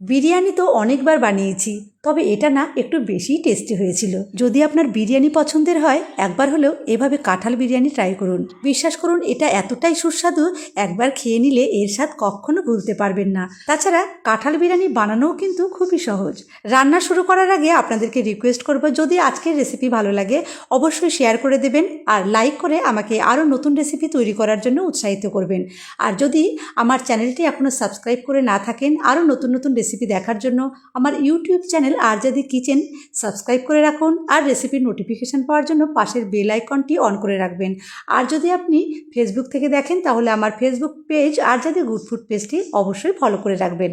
বিরিয়ানি তো অনেকবার বানিয়েছি, তবে এটা না একটু বেশিই টেস্টি হয়েছিল। যদি আপনার বিরিয়ানি পছন্দের হয়, একবার হলেও এভাবে কাঁঠাল বিরিয়ানি ট্রাই করুন। বিশ্বাস করুন, এটা এতটাই সুস্বাদু, একবার খেয়ে নিলে এর স্বাদ কখনো ভুলতে পারবেন না। তাছাড়া কাঁঠাল বিরিয়ানি বানানোও কিন্তু খুবই সহজ। রান্না শুরু করার আগে আপনাদেরকে রিকোয়েস্ট করব, যদি আজকের রেসিপি ভালো লাগে অবশ্যই শেয়ার করে দেবেন আর লাইক করে আমাকে আরও নতুন রেসিপি তৈরি করার জন্য উৎসাহিত করবেন। আর যদি আমার চ্যানেলটি এখনও সাবস্ক্রাইব করে না থাকেন, আরও নতুন নতুন রেসিপি দেখার জন্য আমার ইউটিউব চ্যানেল আরজাদি কিচেন সাবস্ক্রাইব করে রাখুন আর রেসিপির নোটিফিকেশান পাওয়ার জন্য পাশের বেল আইকনটি অন করে রাখবেন। আর যদি আপনি ফেসবুক থেকে দেখেন, তাহলে আমার ফেসবুক পেজ আরজাদি গুড ফুড পেজটি অবশ্যই ফলো করে রাখবেন।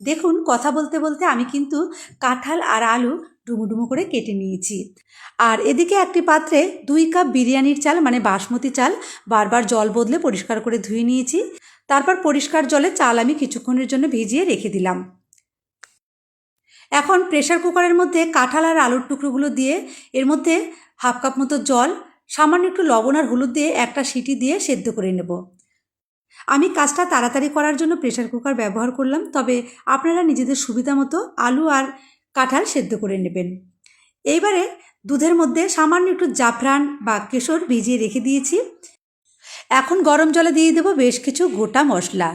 দেখুন, কথা বলতে বলতে আমি কিন্তু কাঁঠাল আর আলু ডুমো ডুমো করে কেটে নিয়েছি। আর এদিকে একটি পাত্রে 2 কাপ বিরিয়ানির চাল মানে বাসমতি চাল বারবার জল বদলে পরিষ্কার করে ধুয়ে নিয়েছি। তারপর পরিষ্কার জলে চাল আমি কিছুক্ষণের জন্য ভিজিয়ে রেখে দিলাম। এখন প্রেসার কুকারের মধ্যে কাঁঠাল আর আলুর টুকরোগুলো দিয়ে এর মধ্যে 1/2 কাপ মতো জল, সামান্য একটু লবণ আর হলুদ দিয়ে একটা সিটি দিয়ে সেদ্ধ করে নেব। আমি কাজটা তাড়াতাড়ি করার জন্য প্রেসার কুকার ব্যবহার করলাম, তবে আপনারা নিজেদের সুবিধা মতো আলু আর কাঁঠাল সেদ্ধ করে নেবেন। এইবারে দুধের মধ্যে সামান্য একটু জাফরান বা কেশর ভিজিয়ে রেখে দিয়েছি। এখন গরম জলে দিয়ে দেবো বেশ কিছু গোটা মশলা।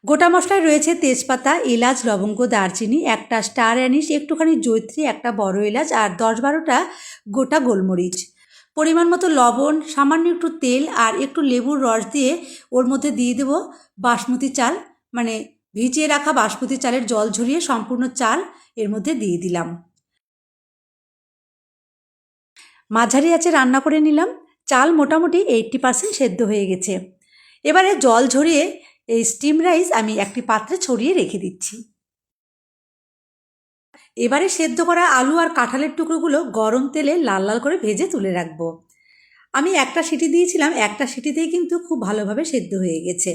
গোটা মশলায় রয়েছে তেজপাতা, এলাচ, লবঙ্গ, দারচিনি, একটা স্টার অ্যানিস, একটুখানি জয়িত্রী, একটা বড় এলাচ আর 10-12টা গোটা গোলমরিচ। পরিমাণ মতো লবণ, সামান্য একটু তেল আর একটু লেবুর রস দিয়ে ওর মধ্যে দিয়ে দেবো বাসমতি চাল, মানে ভিজিয়ে রাখা বাসমতি চালের জল ঝরিয়ে সম্পূর্ণ চাল এর মধ্যে দিয়ে দিলাম। মাঝারি আঁচে রান্না করে নিলাম। চাল মোটামুটি 80% সেদ্ধ হয়ে গেছে। এবারে জল ঝরিয়ে এই স্টিম রাইস আমি একটি পাত্রে ছড়িয়ে রেখে দিচ্ছি। এবারে সেদ্ধ করা আলু আর কাঁঠালের টুকরোগুলো গরম তেলে লাল লাল করে ভেজে তুলে রাখবো। আমি একটা সিটি দিয়েছিলাম, একটা সিটিতেই কিন্তু খুব ভালোভাবে সেদ্ধ হয়ে গেছে।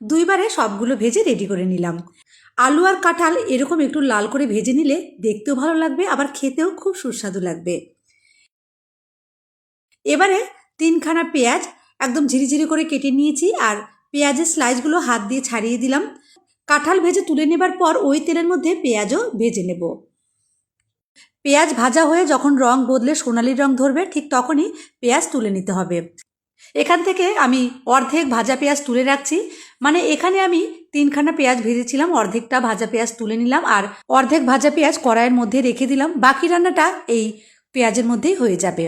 2বারে সবগুলো ভেজে রেডি করে নিলাম। আলু আর কাঁঠাল এরকম একটু লাল করে ভেজে নিলে দেখতেও ভালো লাগবে, আবার খেতেও খুব সুস্বাদু লাগবে। এবারে 3খানা পেঁয়াজ একদম ঝিরিঝিরি করে কেটে নিয়েছি আর পেঁয়াজের স্লাইসগুলো হাত দিয়ে ছাড়িয়ে দিলাম। কাঁঠাল ভেজে তুলে নেবার পর ওই তেলের মধ্যে পেঁয়াজও ভেজে নেব। পেঁয়াজ ভাজা হয়ে যখন রং বদলে সোনালি রং ধরবে, ঠিক তখনই পেঁয়াজ তুলে নিতে হবে। এখান থেকে আমি অর্ধেক ভাজা পেঁয়াজ তুলে রাখছি, মানে এখানে আমি 3খানা পেঁয়াজ ভেজেছিলাম, অর্ধেকটা ভাজা পেঁয়াজ তুলে নিলাম আর অর্ধেক ভাজা পেঁয়াজ কড়াইয়ের মধ্যে রেখে দিলাম। বাকি রান্নাটা এই পেঁয়াজের মধ্যেই হয়ে যাবে।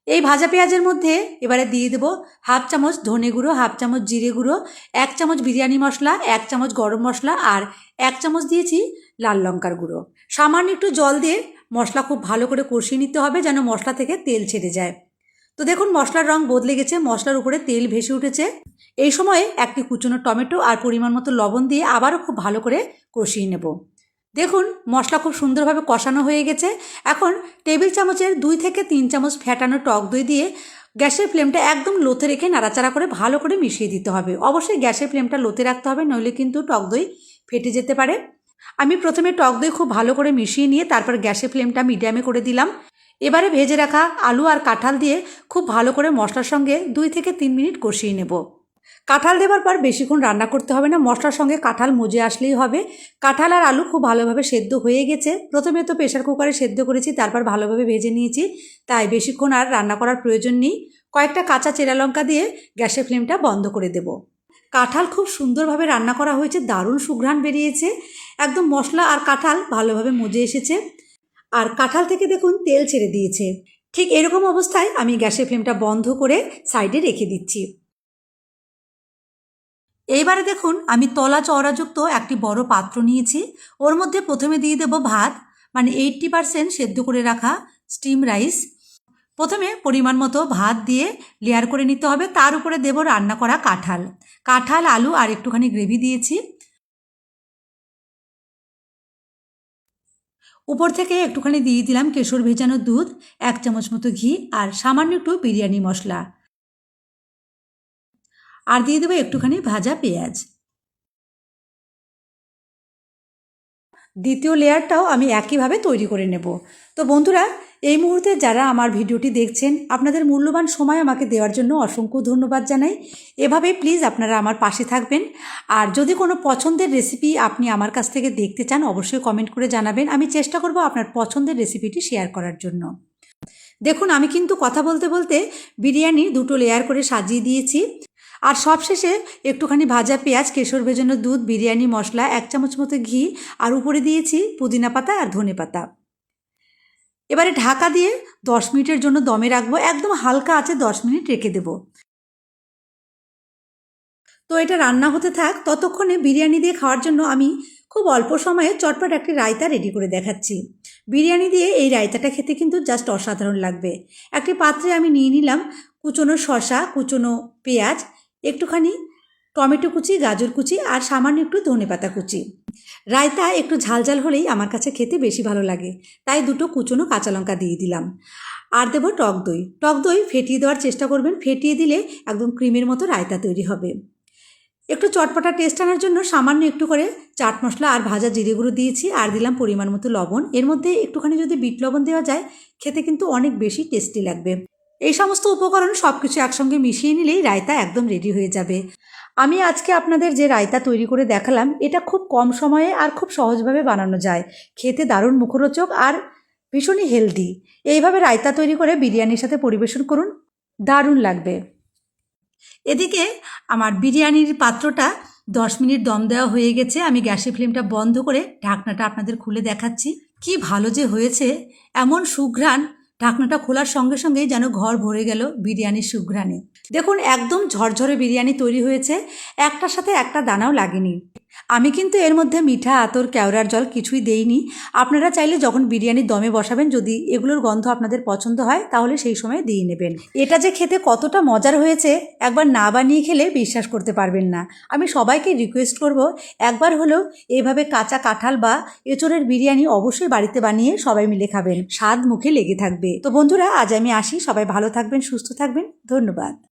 এই ভাজা পেঁয়াজের মধ্যে এবারে দিয়ে দেবো 1/2 চামচ ধনে গুঁড়ো, 1/2 চামচ জিরে গুঁড়ো, 1 চামচ বিরিয়ানি মশলা, 1 চামচ গরম মশলা আর 1 চামচ দিয়েছি লাল লঙ্কার গুঁড়ো। সামান্য একটু জল দিয়ে মশলা খুব ভালো করে কষিয়ে নিতে হবে, যেন মশলা থেকে তেল ছেড়ে যায়। তো দেখুন, মশলার রং বদলে গেছে, মশলার উপরে তেল ভেসে উঠেছে। এই সময়ে একটি কুচনো টমেটো আর পরিমাণ মতো লবণ দিয়ে আবারও খুব ভালো করে কষিয়ে নেব। দেখুন, মশলা খুব সুন্দরভাবে কষানো হয়ে গেছে। এখন টেবিল চামচের 2 থেকে 3 চামচ ফ্যাটানো টক দই দিয়ে গ্যাসের ফ্লেমটা একদম লোতে রেখে নাড়াচাড়া করে ভালো করে মিশিয়ে দিতে হবে। অবশ্যই গ্যাসের ফ্লেমটা লোতে রাখতে হবে, নইলে কিন্তু টক দই ফেটে যেতে পারে। আমি প্রথমে টক দই খুব ভালো করে মিশিয়ে নিয়ে তারপর গ্যাসের ফ্লেমটা মিডিয়ামে করে দিলাম। এবারে ভেজে রাখা আলু আর কাঁঠাল দিয়ে খুব ভালো করে মশলার সঙ্গে 2 থেকে 3 মিনিট কষিয়ে নেব। কাঁঠাল দেওয়ার পর বেশিক্ষণ রান্না করতে হবে না, মশলার সঙ্গে কাঁঠাল মজে আসলেই হবে। কাঁঠাল আর আলু খুব ভালোভাবে সেদ্ধ হয়ে গেছে। প্রথমে তো প্রেসার কুকারে সেদ্ধ করেছি, তারপর ভালোভাবে ভেজে নিয়েছি, তাই বেশিক্ষণ আর রান্না করার প্রয়োজন নেই। কয়েকটা কাঁচা চেরা লঙ্কা দিয়ে গ্যাসের ফ্লেমটা বন্ধ করে দেব। কাঁঠাল খুব সুন্দরভাবে রান্না করা হয়েছে, দারুণ সুঘ্রাণ বেরিয়েছে, একদম মশলা আর কাঁঠাল ভালোভাবে মজে এসেছে আর কাঁঠাল থেকে দেখুন তেল ছেড়ে দিয়েছে। ঠিক এরকম অবস্থায় আমি গ্যাসের ফ্লেমটা বন্ধ করে সাইডে রেখে দিচ্ছি। এইবারে দেখুন, আমি তলা চওড়াযুক্ত একটি বড় পাত্র নিয়েছি। ওর মধ্যে প্রথমে দিয়ে দেব ভাত, মানে 80% সেদ্ধ করে রাখা স্টিম রাইস। প্রথমে পরিমাণ মতো ভাত দিয়ে লেয়ার করে নিতে হবে, তার উপরে দেব রান্না করা কাঁঠাল, আলু আর একটুখানি গ্রেভি দিয়েছি। উপর থেকে একটুখানি দিয়ে দিলাম কেশর ভেজানো দুধ, 1 চামচ মতো ঘি আর সামান্য একটু বিরিয়ানি মশলা, আর দিয়ে দেবো একটুখানি ভাজা পেঁয়াজ। দ্বিতীয় লেয়ারটাও আমি একইভাবে তৈরি করে নেব। তো বন্ধুরা, এই মুহূর্তে যারা আমার ভিডিওটি দেখছেন, আপনাদের মূল্যবান সময় আমাকে দেওয়ার জন্য অসংখ্য ধন্যবাদ জানাই। এভাবে প্লিজ আপনারা আমার পাশে থাকবেন। আর যদি কোনো পছন্দের রেসিপি আপনি আমার কাছ থেকে দেখতে চান, অবশ্যই কমেন্ট করে জানাবেন। আমি চেষ্টা করব আপনার পছন্দের রেসিপিটি শেয়ার করার জন্য। দেখুন, আমি কিন্তু কথা বলতে বলতে বিরিয়ানি 2টো লেয়ার করে সাজিয়ে দিয়েছি। আর সবশেষে একটুখানি ভাজা পেঁয়াজ, কেশর ভেজানো দুধ, বিরিয়ানি মশলা, 1 চামচ মতো ঘি, আর উপরে দিয়েছি পুদিনা পাতা আর ধনে পাতা। এবারে ঢাকা দিয়ে 10 মিনিটের জন্য দমে রাখবো। একদম হালকা আঁচে 10 মিনিট রেখে দেব। তো এটা রান্না হতে থাক, ততক্ষণে বিরিয়ানি দিয়ে খাওয়ার জন্য আমি খুব অল্প সময়ে চটপট একটি রায়তা রেডি করে দেখাচ্ছি। বিরিয়ানি দিয়ে এই রায়তাটা খেতে কিন্তু জাস্ট অসাধারণ লাগবে। একটি পাত্রে আমি নিয়ে নিলাম কুচনো শসা, কুচনো পেঁয়াজ, একটুখানি টমেটো কুচি, গাজর কুচি, আর সামান্য একটু ধনেপাতা কুচি। রায়তা একটু ঝালঝাল হলেই আমার কাছে খেতে বেশি ভালো লাগে, তাই 2টো কুচনো কাঁচা লঙ্কা দিয়ে দিলাম। আর দেবো টক দই। টক দই ফেটিয়ে দেওয়ার চেষ্টা করবেন, ফেটিয়ে দিলে একদম ক্রিমের মতো রায়তা তৈরি হবে। একটু চটপটা টেস্ট আনার জন্য সামান্য একটু করে চাট মশলা আর ভাজা জিরে গুঁড়ো দিয়েছি, আর দিলাম পরিমাণ মতো লবণ। এর মধ্যে একটুখানি যদি বিট লবণ দেওয়া যায়, খেতে কিন্তু অনেক বেশি টেস্টি লাগবে। এই সমস্ত উপকরণ সব কিছু একসঙ্গে মিশিয়ে নিলেই রায়তা একদম রেডি হয়ে যাবে। আমি আজকে আপনাদের যে রায়তা তৈরি করে দেখালাম, এটা খুব কম সময়ে আর খুব সহজভাবে বানানো যায়। খেতে দারুণ মুখরোচক আর ভীষণই হেলদি। এইভাবে রায়তা তৈরি করে বিরিয়ানির সাথে পরিবেশন করুন, দারুণ লাগবে। এদিকে আমার বিরিয়ানির পাত্রটা 10 মিনিট দম দেওয়া হয়ে গেছে। আমি গ্যাসের ফ্লেমটা বন্ধ করে ঢাকনাটা আপনাদের খুলে দেখাচ্ছি। কি ভালো যে হয়েছে, এমন সুঘ্রাণ, ঢাকনাটা খোলার সঙ্গে সঙ্গেই যেন ঘর ভরে গেল বিরিয়ানির সুঘ্রাণে। দেখুন, একদম ঝরঝরে বিরিয়ানি তৈরি হয়েছে, একটার সাথে একটা দানাও লাগেনি। আমি কিন্তু এর মধ্যে মিঠা, আতর, কেওড়ার জল কিছুই দেইনি। আপনারা চাইলে যখন বিরিয়ানির দমে বসাবেন, যদি এগুলোর গন্ধ আপনাদের পছন্দ হয়, তাহলে সেই সময় দিয়ে নেবেন। এটা যে খেতে কতটা মজার হয়েছে, একবার না বানিয়ে খেলে বিশ্বাস করতে পারবেন না। আমি সবাইকে রিকোয়েস্ট করব, একবার হলেও এইভাবে কাঁচা কাঁঠাল বা এঁচোড়ের বিরিয়ানি অবশ্যই বাড়িতে বানিয়ে সবাই মিলে খাবেন, স্বাদ মুখে লেগে থাকবে। তো বন্ধুরা, আজ আমি আসি। সবাই ভালো থাকবেন, সুস্থ থাকবেন। ধন্যবাদ।